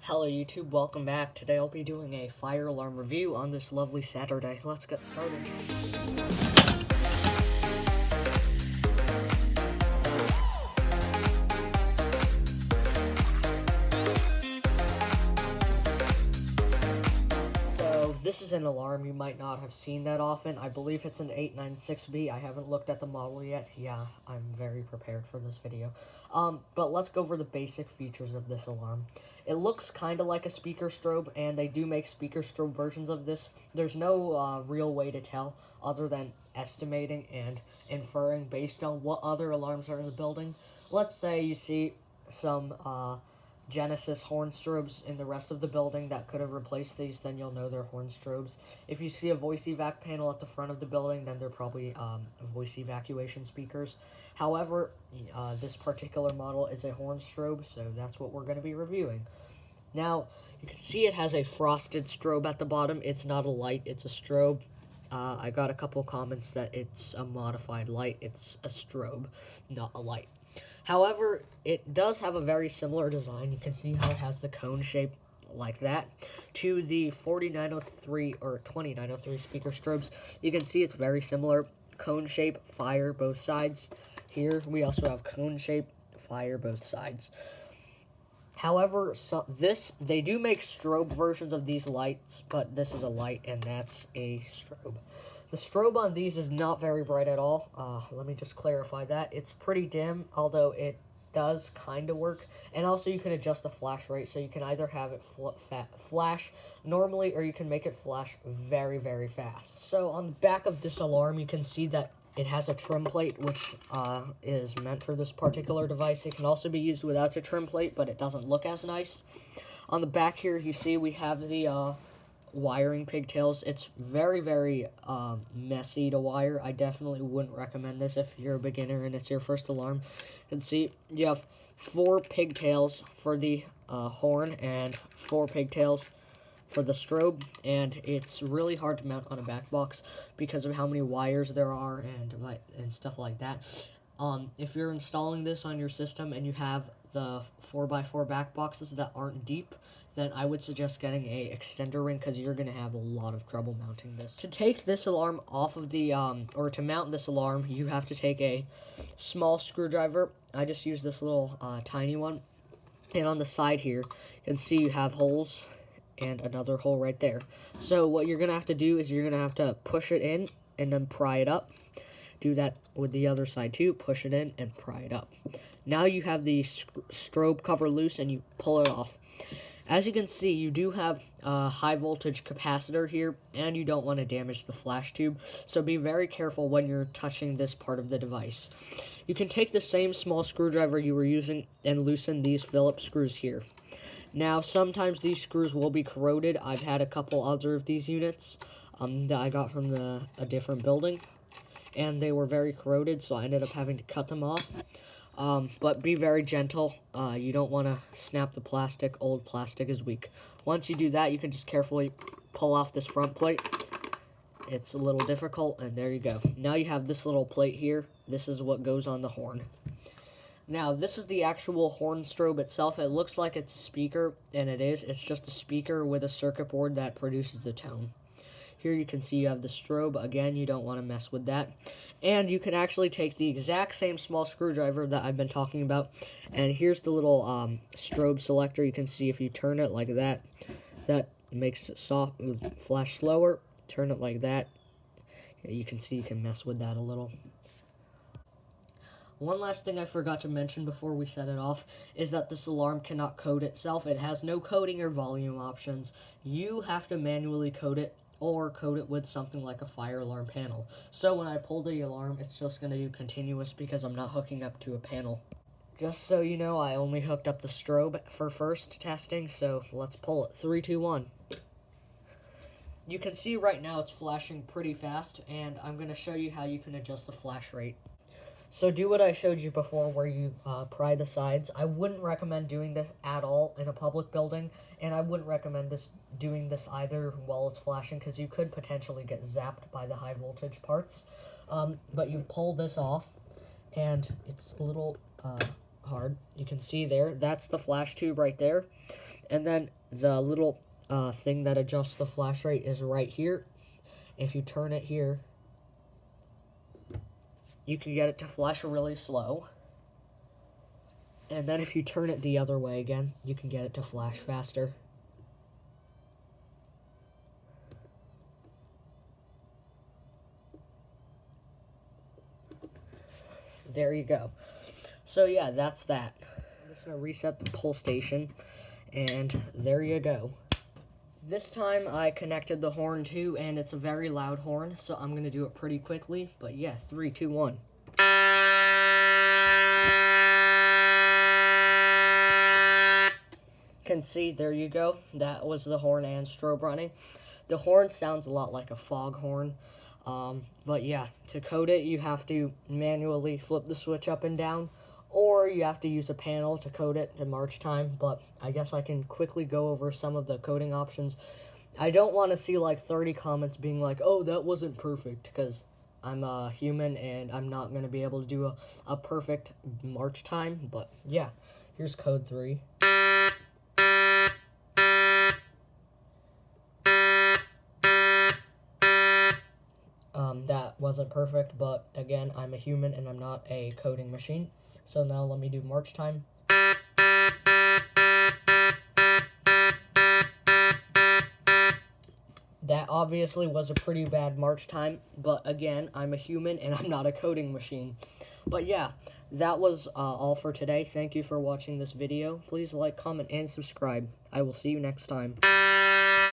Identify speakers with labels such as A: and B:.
A: Hello YouTube, welcome back. Today I'll be doing a fire alarm review on this lovely Saturday. Let's get started. So this is an alarm you might not have seen that often. I believe it's an 896B. I haven't looked at the model yet. Yeah, I'm very prepared for this video. But let's go over the basic features of this alarm. It looks kind of like a speaker strobe, and they do make speaker strobe versions of this. There's no real way to tell other than estimating and inferring based on what other alarms are in the building. Let's say you see some Genesis horn strobes in the rest of the building that could have replaced these, then you'll know they're horn strobes. If you see a voice evac panel at the front of the building, then they're probably voice evacuation speakers. However, this particular model is a horn strobe, so that's what we're going to be reviewing. Now, you can see it has a frosted strobe at the bottom. It's not a light, it's a strobe. I got a couple comments that it's a modified light. It's a strobe, not a light. However, it does have a very similar design. You can see how it has the cone shape like that to the 4903 or 2903 speaker strobes. You can see it's very similar. Cone shape, fire both sides. Here we also have cone shape, fire both sides. However, they do make strobe versions of these lights, but this is a light and that's a strobe. The strobe on these is not very bright at all. Let me just clarify that. It's pretty dim, although it does kind of work. And also you can adjust the flash rate, so you can either have it flash normally or you can make it flash very, very fast. So on the back of this alarm, you can see that it has a trim plate, which is meant for this particular device. It can also be used without a trim plate, but it doesn't look as nice. On the back here, you see we have the wiring pigtails. It's very, very messy to wire. I definitely wouldn't recommend this if you're a beginner and it's your first alarm. You can see you have 4 pigtails for the horn and 4 pigtails for the strobe, and it's really hard to mount on a back box because of how many wires there are and stuff like that. If you're installing this on your system and you have the 4x4 back boxes that aren't deep, then I would suggest getting a extender ring because you're going to have a lot of trouble mounting this. To take this alarm off of the, or to mount this alarm, you have to take a small screwdriver. I just use this little tiny one. And on the side here, you can see you have holes and another hole right there. So what you're going to have to do is you're going to have to push it in and then pry it up. Do that with the other side too. Push it in and pry it up. Now you have the strobe cover loose and you pull it off. As you can see, you do have a high voltage capacitor here, and you don't want to damage the flash tube, so be very careful when you're touching this part of the device. You can take the same small screwdriver you were using and loosen these Phillips screws here. Now, sometimes these screws will be corroded. I've had a couple other of these units that I got from a different building, and they were very corroded, so I ended up having to cut them off. But be very gentle. You don't want to snap the plastic. Old plastic is weak. Once you do that, you can just carefully pull off this front plate. It's a little difficult, and there you go. Now you have this little plate here. This is what goes on the horn. Now, this is the actual horn strobe itself. It looks like it's a speaker, and it is. It's just a speaker with a circuit board that produces the tone. Here you can see you have the strobe. Again, you don't want to mess with that. And you can actually take the exact same small screwdriver that I've been talking about. And here's the little strobe selector. You can see if you turn it like that, that makes it soft, flash slower. Turn it like that. You can see you can mess with that a little. One last thing I forgot to mention before we set it off is that this alarm cannot code itself. It has no coding or volume options. You have to manually code it or code it with something like a fire alarm panel. So when I pull the alarm, it's just going to do continuous because I'm not hooking up to a panel. Just so you know, I only hooked up the strobe for first testing, so let's pull it. 3, 2, 1. You can see right now it's flashing pretty fast, and I'm going to show you how you can adjust the flash rate. So do what I showed you before where you pry the sides. I wouldn't recommend doing this at all in a public building, and I wouldn't recommend doing this either while it's flashing because you could potentially get zapped by the high voltage parts. But you pull this off, and it's a little hard. You can see there, that's the flash tube right there. And then the little thing that adjusts the flash rate is right here. If you turn it here, you can get it to flash really slow. And then if you turn it the other way again, you can get it to flash faster. There you go. So yeah, that's that. I'm just going to reset the pull station, and there you go. This time I connected the horn too, and it's a very loud horn, so I'm going to do it pretty quickly. But yeah, 3, 2, 1. Can see, there you go. That was the horn and strobe running. The horn sounds a lot like a fog horn. But yeah, to code it, you have to manually flip the switch up and down, or you have to use a panel to code it to march time. But I guess I can quickly go over some of the coding options. I don't want to see like 30 comments being like, oh, that wasn't perfect, because I'm a human and I'm not going to be able to do a perfect march time. But yeah, here's code 3. That wasn't perfect, but again, I'm a human and I'm not a coding machine. So now let me do march time. That obviously was a pretty bad march time, but again, I'm a human and I'm not a coding machine. But yeah, that was all for today. Thank you for watching this video. Please like, comment, and subscribe. I will see you next time.